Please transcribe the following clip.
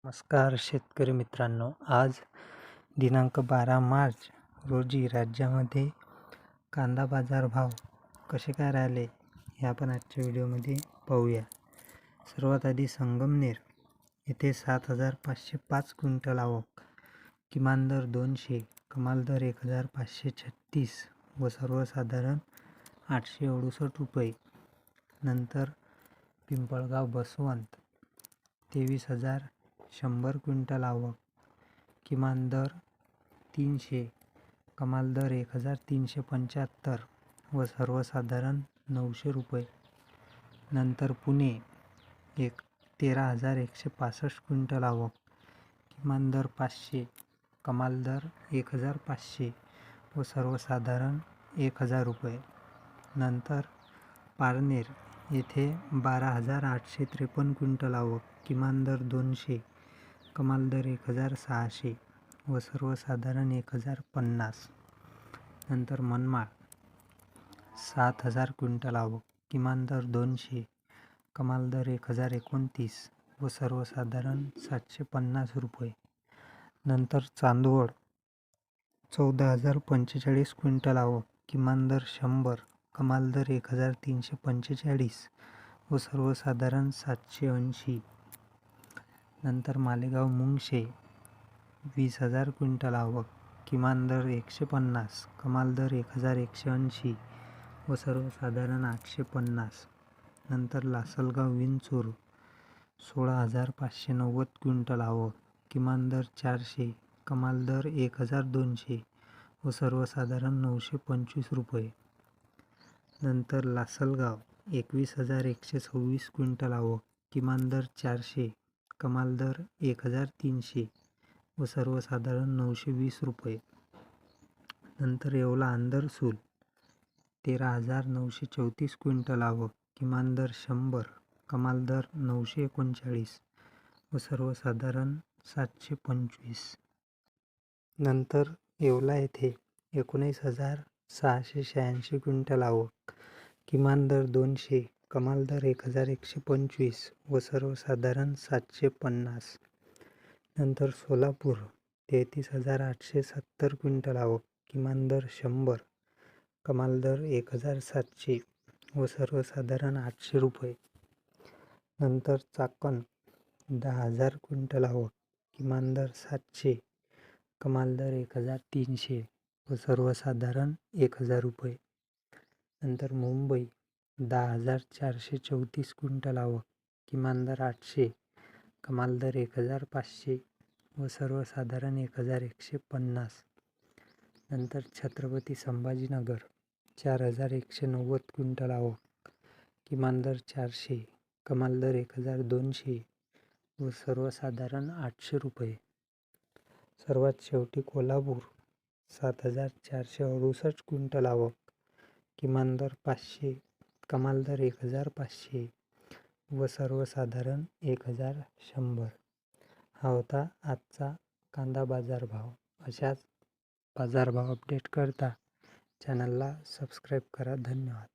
नमस्कार शेतकरी मित्रांनो, आज दिनांक 12 मार्च रोजी राज्यामध्ये कांदा बाजार भाव कसे काय राहिले हे आपण आजच्या व्हिडिओमध्ये पाहूया. सर्वात आधी संगमनेर येथे 7,505 क्विंटल आवक, किमान दर 200, कमाल दर 1,536 व सर्वसाधारण 868 रुपये. नंतर पिंपळगाव बसवंत 23,100 क्विंटल आवक, किमान दर 300, कमाल दर 1,375 व सर्वसाधारण 900 रुपये. नंतर पुणे 13,165 क्विंटल आवक, किमान दर 500, कमाल दर 1,500 व सर्वसाधारण 1,000 रुपये. नंतर पारनेर येथे 12,853 क्विंटल आवक, किमान दर 200, कमाल दर 1,600 व सर्वसाधारण 1,050. नंतर मनमाड 7,000 क्विंटल आवक, किमान दर 200, कमाल दर 1,029 व सर्वसाधारण 750 रुपये. नंतर चांदवड 14,045 क्विंटल आवक, किमान दर 100, कमाल दर 1,345 व सर्वसाधारण 780. नंतर मालेगाव मुंगशे 20,000 क्विंटल आवक, किमान दर 150, कमाल दर 1,180 व सर्वसाधारण 850. नंतर लासलगाव विंचूर 16,590 क्विंटल आवक, किमान दर 400, कमाल दर 1,200 व सर्वसाधारण 925 रुपये. नंतर लासलगाव 21,126 क्विंटल आवक, किमान दर 400, कमाल दर 1,300 व सर्वसाधारण 920 रुपये. नंतर येवला आंदरसूल 13,934 क्विंटल आवक, किमान दर 100, कमाल दर 939 व सर्वसाधारण 725. नंतर येवला येथे 19,686 क्विंटल आवक, किमान दर 200, कमाल दर 1,125 व सर्वसाधारण 750. नंतर सोलापूर 33,870 क्विंटल आवक, किमान दर 100, कमाल दर 1,700 व सर्वसाधारण 800 रुपये. नंतर चाकण 10,000 क्विंटल आवक, किमान दर 700, कमाल दर 1,300 व सर्वसाधारण 1,000 रुपये. नंतर मुंबई 10,434 क्विंटल आवक, किमान दर 800, कमाल दर 1,500 व सर्वसाधारण 1,150. नंतर छत्रपती संभाजीनगर 4,190 क्विंटल आवक, किमान दर 400, कमाल दर 1,200 व सर्वसाधारण 800 रुपये. सर्वात शेवटी कोल्हापूर 7,468 क्विंटल आवक, किमान दर 500, कमाल दर 1,500 व सर्वसाधारण 1,100. हा होता आजचा कांदा बाजारभाव. अशाच बाजारभाव अपडेट करता चॅनलला सबस्क्राईब करा. धन्यवाद.